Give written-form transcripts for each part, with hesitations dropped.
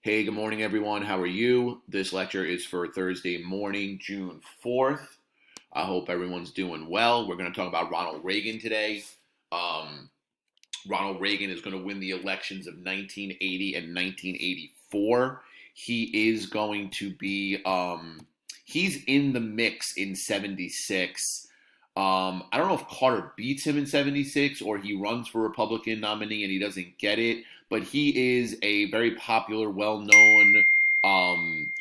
Hey, good morning, everyone. How are you? This lecture is for Thursday morning, June 4th. I hope everyone's doing well. We're going to talk about Ronald Reagan today. Um, Ronald Reagan is going to win the elections of 1980 and 1984. He is going to be, he's in the mix in 76. I don't know if Carter beats him in 76 or he runs for Republican nominee and he doesn't get it, but he is a very popular, well known um,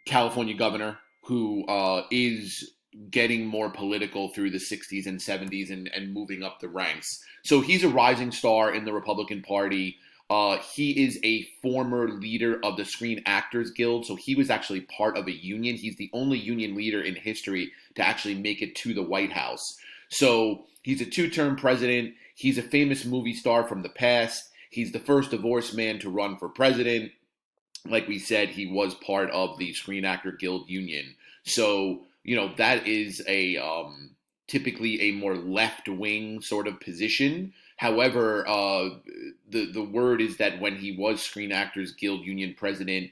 California governor who is getting more political through the 60s and 70s and moving up the ranks. So he's a rising star in the Republican Party. He is a former leader of the Screen Actors Guild, so he was actually part of a union. He's the only union leader in history to actually make it to the White House. So he's a two-term president. He's a famous movie star from the past. He's the first divorced man to run for president. Like we said, he was part of the Screen Actor Guild union. So, that is a typically a more left-wing sort of position. However, the word is that when he was Screen Actors Guild union president,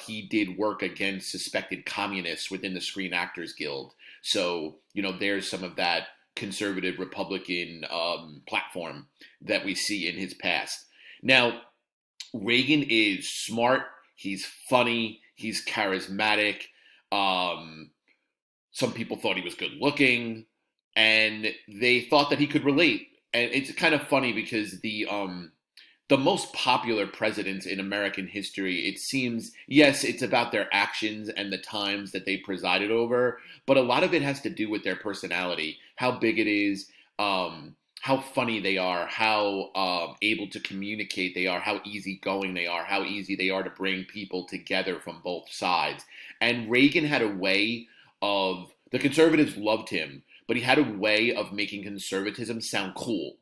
he did work against suspected communists within the Screen Actors Guild. So, there's some of that conservative Republican platform that we see in his past. Now, Reagan is smart. He's funny. He's charismatic. Some people thought he was good looking, and they thought that he could relate. And it's kind of funny because the most popular presidents in American history, it seems, yes, it's about their actions and the times that they presided over, but a lot of it has to do with their personality, how big it is, how funny they are, how able to communicate they are, how easygoing they are, how easy they are to bring people together from both sides. And Reagan had a way of, the conservatives loved him, but he had a way of making conservatism sound cool.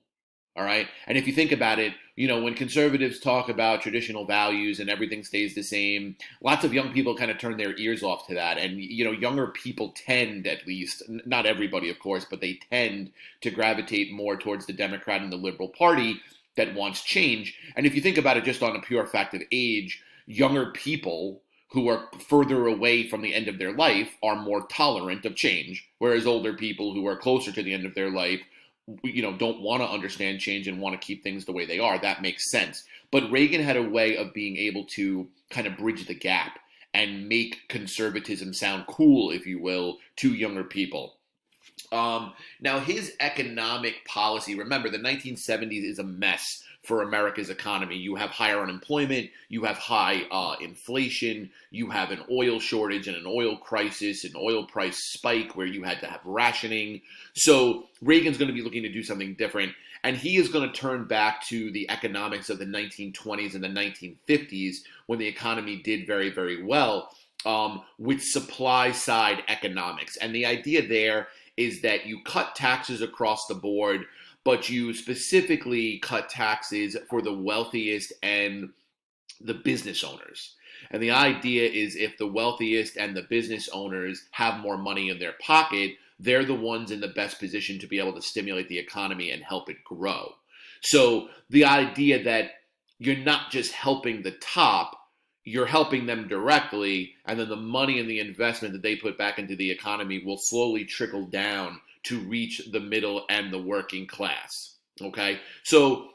All right. And if you think about it, when conservatives talk about traditional values and everything stays the same, lots of young people kind of turn their ears off to that. And, younger people tend, at least, not everybody, of course, but they tend to gravitate more towards the Democrat and the Liberal Party that wants change. And if you think about it just on a pure fact of age, younger people who are further away from the end of their life are more tolerant of change, whereas older people who are closer to the end of their life don't want to understand change and want to keep things the way they are. That makes sense. But Reagan had a way of being able to kind of bridge the gap and make conservatism sound cool, if you will, to younger people. Now, his economic policy, remember, the 1970s is a mess for America's economy. You have higher unemployment, you have high inflation, you have an oil shortage and an oil crisis, an oil price spike where you had to have rationing. So Reagan's going to be looking to do something different, and he is going to turn back to the economics of the 1920s and the 1950s when the economy did very, very well, with supply side economics. And the idea there is that you cut taxes across the board, but you specifically cut taxes for the wealthiest and the business owners. And the idea is if the wealthiest and the business owners have more money in their pocket, they're the ones in the best position to be able to stimulate the economy and help it grow. So the idea that you're not just helping the top, you're helping them directly, and then the money and the investment that they put back into the economy will slowly trickle down to reach the middle and the working class. Okay? So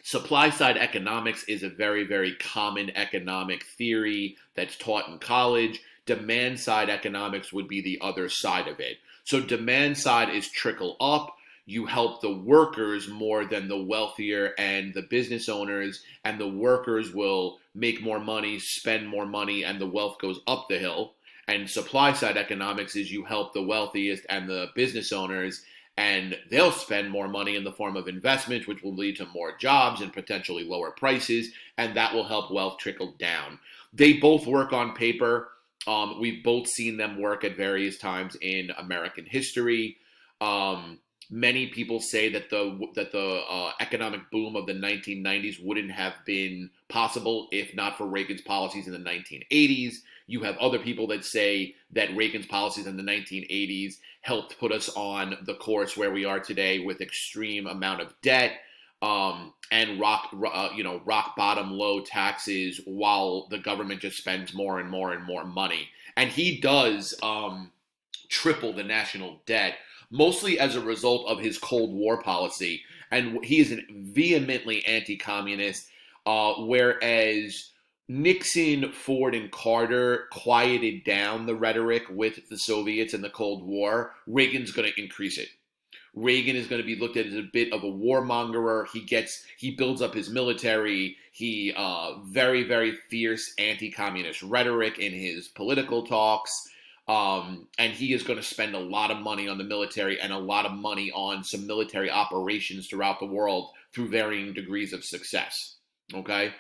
supply side economics is a very, very common economic theory that's taught in college. Demand side economics would be the other side of it. So demand side is trickle up. You help the workers more than the wealthier and the business owners, and the workers will make more money, spend more money, and the wealth goes up the hill. And supply side economics is you help the wealthiest and the business owners, and they'll spend more money in the form of investment, which will lead to more jobs and potentially lower prices, and that will help wealth trickle down. They both work on paper. We've both seen them work at various times in American history. Many people say that the economic boom of the 1990s wouldn't have been possible if not for Reagan's policies in the 1980s. You have other people that say that Reagan's policies in the 1980s helped put us on the course where we are today with extreme amount of debt, and rock bottom low taxes while the government just spends more and more and more money. And he does triple the national debt, mostly as a result of his Cold War policy. And he is vehemently anti-communist, whereas Nixon, Ford, and Carter quieted down the rhetoric with the Soviets in the Cold War. Reagan's going to increase it. Reagan is going to be looked at as a bit of a warmongerer. He builds up his military. He very, very fierce anti-communist rhetoric in his political talks. And he is going to spend a lot of money on the military and a lot of money on some military operations throughout the world through varying degrees of success. Okay.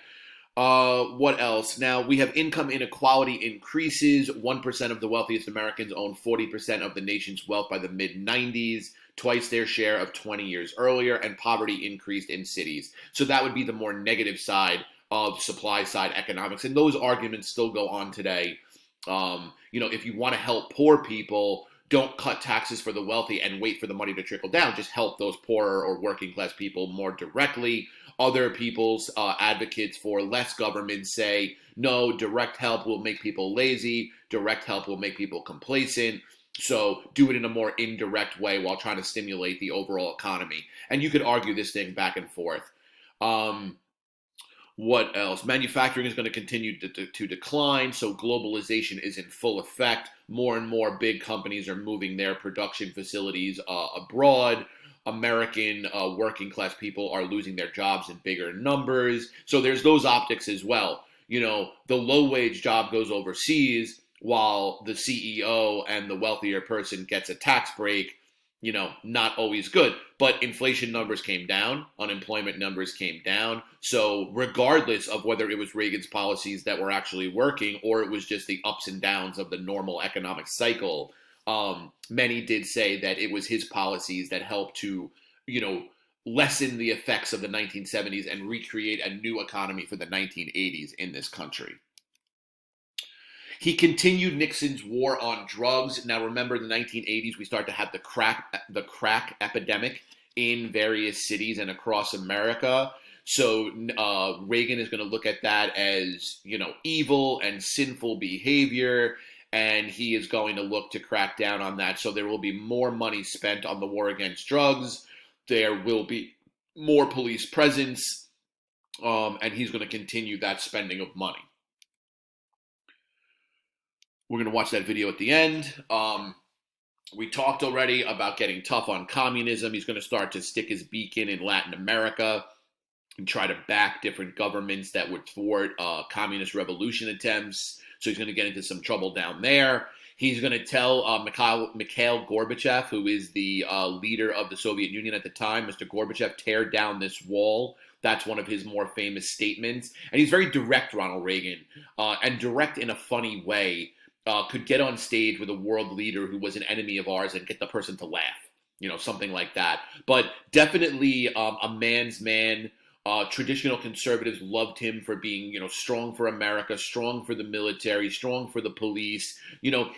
What else? Now, we have income inequality increases. 1% of the wealthiest Americans own 40% of the nation's wealth by the mid-90s, twice their share of 20 years earlier, and poverty increased in cities. So that would be the more negative side of supply side economics. And those arguments still go on today. If you want to help poor people, don't cut taxes for the wealthy and wait for the money to trickle down. Just help those poorer or working class people more directly. Other people's advocates for less government say, no, direct help will make people lazy. Direct help will make people complacent. So do it in a more indirect way while trying to stimulate the overall economy. And you could argue this thing back and forth. What else? Manufacturing is going to continue to decline, so globalization is in full effect. More and more big companies are moving their production facilities abroad. American working class people are losing their jobs in bigger numbers. So there's those optics as well. The low wage job goes overseas while the CEO and the wealthier person gets a tax break. Not always good. But inflation numbers came down, unemployment numbers came down. So regardless of whether it was Reagan's policies that were actually working or it was just the ups and downs of the normal economic cycle, many did say that it was his policies that helped to, lessen the effects of the 1970s and recreate a new economy for the 1980s in this country. He continued Nixon's war on drugs. Now, remember, in the 1980s, we start to have the crack epidemic in various cities and across America. So Reagan is going to look at that as, evil and sinful behavior, and he is going to look to crack down on that. So there will be more money spent on the war against drugs. There will be more police presence, and he's going to continue that spending of money. We're going to watch that video at the end. We talked already about getting tough on communism. He's going to start to stick his beak in Latin America and try to back different governments that would thwart communist revolution attempts. So he's going to get into some trouble down there. He's going to tell Mikhail Gorbachev, who is the leader of the Soviet Union at the time, Mr. Gorbachev, tear down this wall. That's one of his more famous statements. And he's very direct, Ronald Reagan, and direct in a funny way. Could get on stage with a world leader who was an enemy of ours and get the person to laugh, something like that. But definitely a man's man. Traditional conservatives loved him for being, strong for America, strong for the military, strong for the police.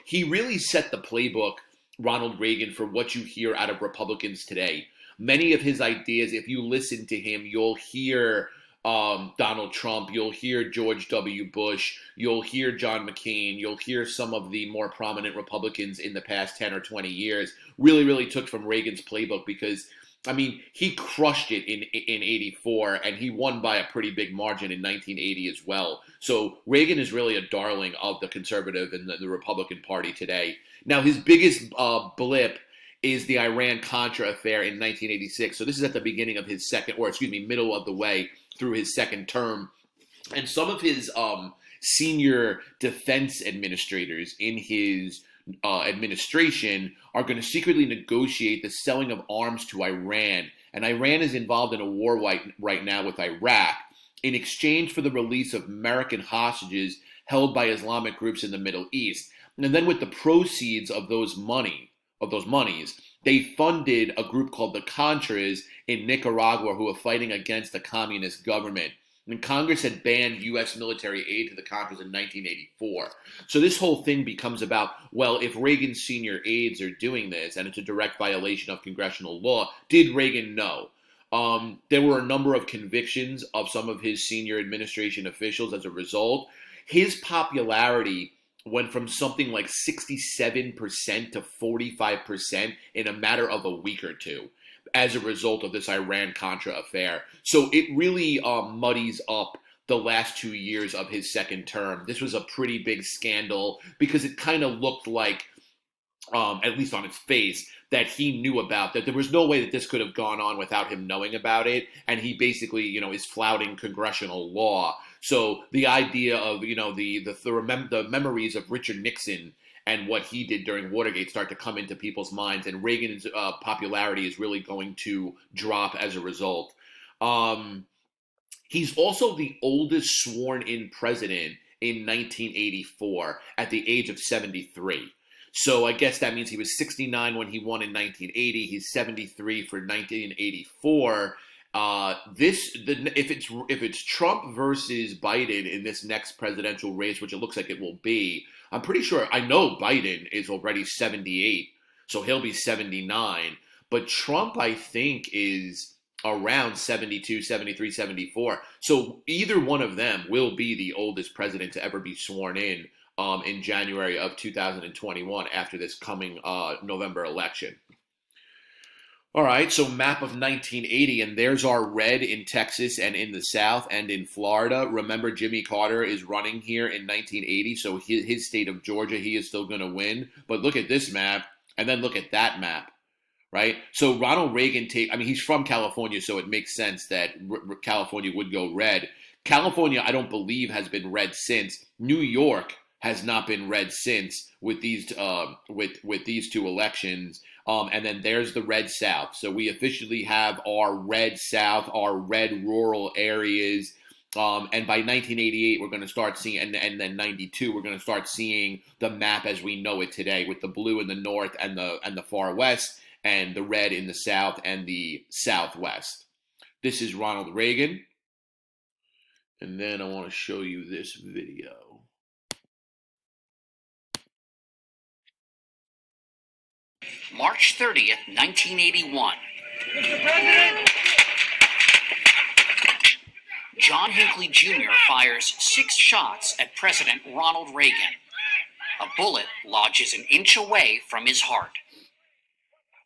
He really set the playbook, Ronald Reagan, for what you hear out of Republicans today. Many of his ideas, if you listen to him, you'll hear Donald Trump, you'll hear George W. Bush, you'll hear John McCain, you'll hear some of the more prominent Republicans in the past 10 or 20 years really took from Reagan's playbook because, he crushed it in 84 and he won by a pretty big margin in 1980 as well. So Reagan is really a darling of the conservative and the Republican Party today. Now, his biggest blip is the Iran-Contra affair in 1986. So this is at the beginning of his middle of the way through his second term. And some of his senior defense administrators in his administration are going to secretly negotiate the selling of arms to Iran. And Iran is involved in a war right now with Iraq in exchange for the release of American hostages held by Islamic groups in the Middle East. And then with the proceeds of those monies, they funded a group called the Contras in Nicaragua who were fighting against the communist government. And Congress had banned U.S. military aid to the Contras in 1984. So this whole thing becomes about, well, if Reagan's senior aides are doing this and it's a direct violation of congressional law, did Reagan know? There were a number of convictions of some of his senior administration officials as a result. His popularity went from something like 67% to 45% in a matter of a week or two as a result of this Iran-Contra affair. So it really muddies up the last 2 years of his second term. This was a pretty big scandal because it kind of looked like, at least on its face, that he knew about, that there was no way that this could have gone on without him knowing about it. And he basically, is flouting congressional law. So the idea of, the memories of Richard Nixon and what he did during Watergate start to come into people's minds. And Reagan's popularity is really going to drop as a result. He's also the oldest sworn-in president in 1984 at the age of 73. So I guess that means he was 69 when he won in 1980. He's 73 for 1984. If it's Trump versus Biden in this next presidential race, which it looks like it will be, I'm pretty sure, I know Biden is already 78, so he'll be 79. But Trump, I think, is around 72, 73, 74. So either one of them will be the oldest president to ever be sworn in January of 2021 after this coming November election. All right, so map of 1980, and there's our red in Texas and in the South and in Florida. Remember, Jimmy Carter is running here in 1980, so his state of Georgia, he is still going to win. But look at this map, and then look at that map, right? So Ronald Reagan, he's from California, so it makes sense that California would go red. California, I don't believe, has been red since. New York has not been red since with these two elections. And then there's the red South. So we officially have our red South, our red rural areas. And by 1988, we're going to start seeing, and then 92, we're going to start seeing the map as we know it today, with the blue in the north and the far west, and the red in the south and the southwest. This is Ronald Reagan. And then I want to show you this video. March 30th, 1981. Mr. President! John Hinckley Jr. fires 6 shots at President Ronald Reagan. A bullet lodges an inch away from his heart.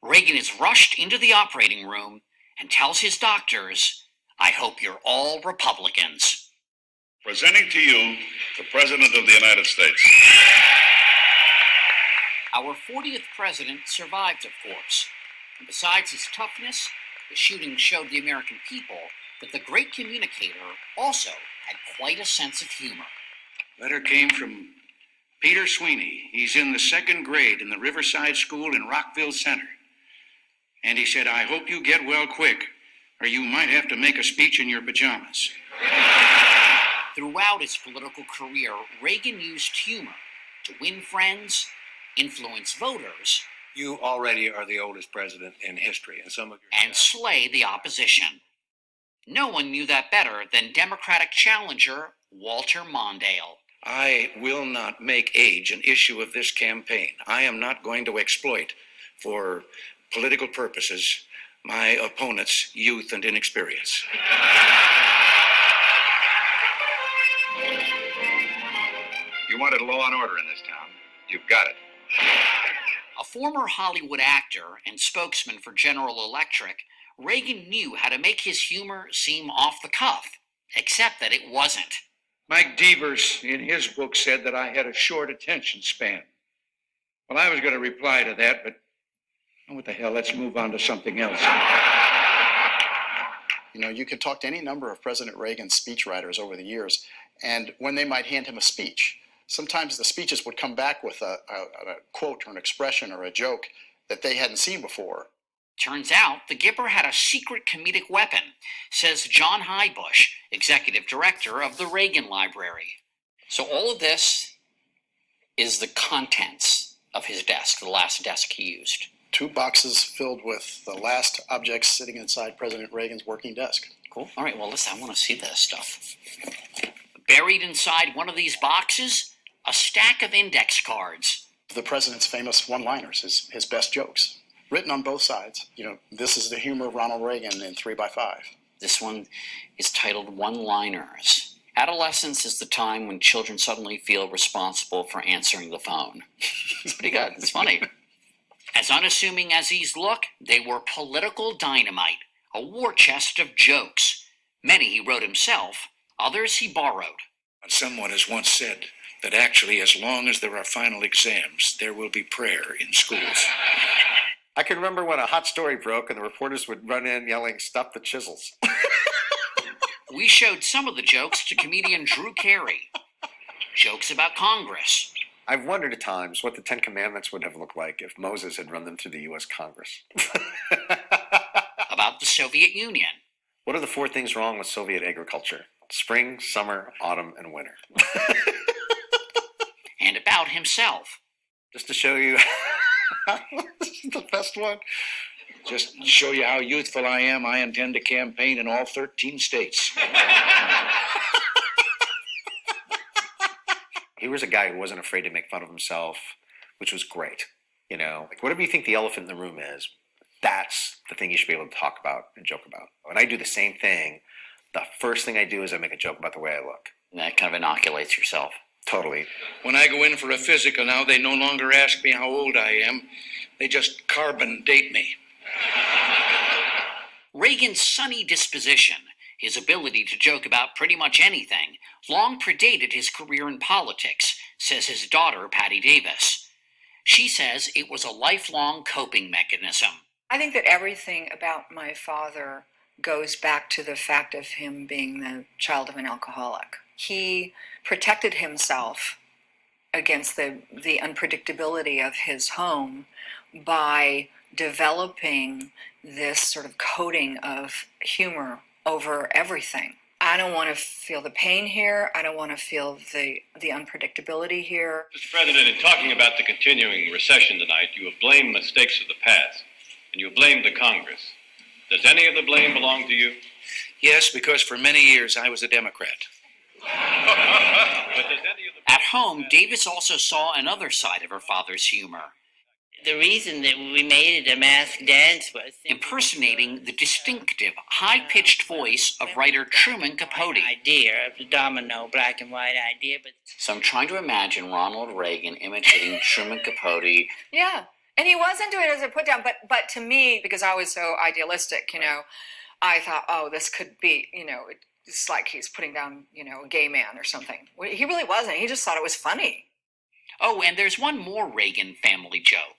Reagan is rushed into the operating room and tells his doctors, "I hope you're all Republicans." Presenting to you the President of the United States. Our 40th president survived, of course. And besides his toughness, the shooting showed the American people that the great communicator also had quite a sense of humor. Letter came from Peter Sweeney. He's in the 2nd grade in the Riverside School in Rockville Center. And he said, "I hope you get well quick, or you might have to make a speech in your pajamas." Throughout his political career, Reagan used humor to win friends, influence voters, You already are the oldest president in history, and some of your and slay the opposition. No one knew that better than Democratic challenger Walter Mondale. I will not make age an issue of this campaign. I am not going to exploit, for political purposes, my opponent's youth and inexperience. You wanted law and order in this town. You've got it. A former Hollywood actor and spokesman for General Electric, Reagan knew how to make his humor seem off the cuff, except that it wasn't. Mike Devers, in his book, said that I had a short attention span. Well, I was going to reply to that, but what the hell, let's move on to something else. You know, you could talk to any number of President Reagan's speechwriters over the years, and when they might hand him a speech, sometimes the speeches would come back with a quote or an expression or a joke that they hadn't seen before. Turns out the Gipper had a secret comedic weapon, says John Highbush, executive director of the Reagan Library. So all of this is the contents of his desk, the last desk he used. 2 boxes filled with the last objects sitting inside President Reagan's working desk. Cool. All right, well, listen, I want to see this stuff. Buried inside one of these boxes, a stack of index cards. The president's famous one-liners, his best jokes. written on both sides. This is the humor of Ronald Reagan in 3 by 5. This one is titled One-Liners. Adolescence is the time when children suddenly feel responsible for answering the phone. It's pretty good. It's funny. As unassuming as these look, they were political dynamite, a war chest of jokes. Many he wrote himself, others he borrowed. Someone has once said that actually, as long as there are final exams, there will be prayer in schools. I can remember when a hot story broke and the reporters would run in yelling, "Stop the chisels." We showed some of the jokes to comedian Drew Carey. Jokes about Congress. I've wondered at times what the Ten Commandments would have looked like if Moses had run them through the U.S. Congress. About the Soviet Union. What are the 4 things wrong with Soviet agriculture? Spring, summer, autumn, and winter. And about himself. Just to show you, this is the best one. Just to show you how youthful I am, I intend to campaign in all 13 states. He was a guy who wasn't afraid to make fun of himself, which was great. Like whatever you think the elephant in the room is, that's the thing you should be able to talk about and joke about. When I do the same thing, the first thing I do is I make a joke about the way I look. And that kind of inoculates yourself. Totally. When I go in for a physical now, they no longer ask me how old I am. They just carbon date me. Reagan's sunny disposition, his ability to joke about pretty much anything, long predated his career in politics, says his daughter, Patty Davis. She says it was a lifelong coping mechanism. I think that everything about my father goes back to the fact of him being the child of an alcoholic. He protected himself against the unpredictability of his home by developing this sort of coating of humor over everything. I don't want to feel the pain here. I don't want to feel the unpredictability here. Mr. President, in talking about the continuing recession tonight, you have blamed mistakes of the past, and you have blamed the Congress. Does any of the blame belong to you? Yes, because for many years I was a Democrat. But does any of the... At home, Davis also saw another side of her father's humor. The reason that we made it a masked dance was impersonating the distinctive, high-pitched voice of writer Truman Capote. Idea of the domino black and white idea, but so I'm trying to imagine Ronald Reagan imitating Truman Capote. Yeah, and he wasn't doing it as a put down, but to me, because I was so idealistic, I thought, oh, this could be, it's like he's putting down, a gay man or something. He really wasn't. He just thought it was funny. Oh, and there's one more Reagan family joke.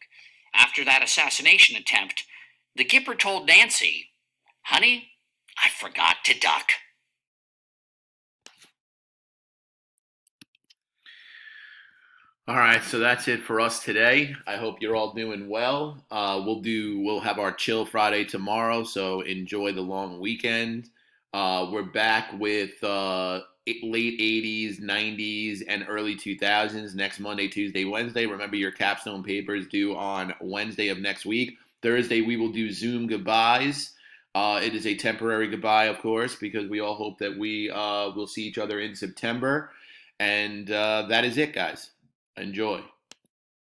After that assassination attempt, the Gipper told Nancy, "Honey, I forgot to duck." All right, so that's it for us today. I hope you're all doing well. We'll have our Chill Friday tomorrow, so enjoy the long weekend. We're back with late 80s, 90s, and early 2000s next Monday, Tuesday, Wednesday. Remember, your capstone papers due on Wednesday of next week. Thursday, we will do Zoom goodbyes. It is a temporary goodbye, of course, because we all hope that we will see each other in September. And that is it, guys. Enjoy.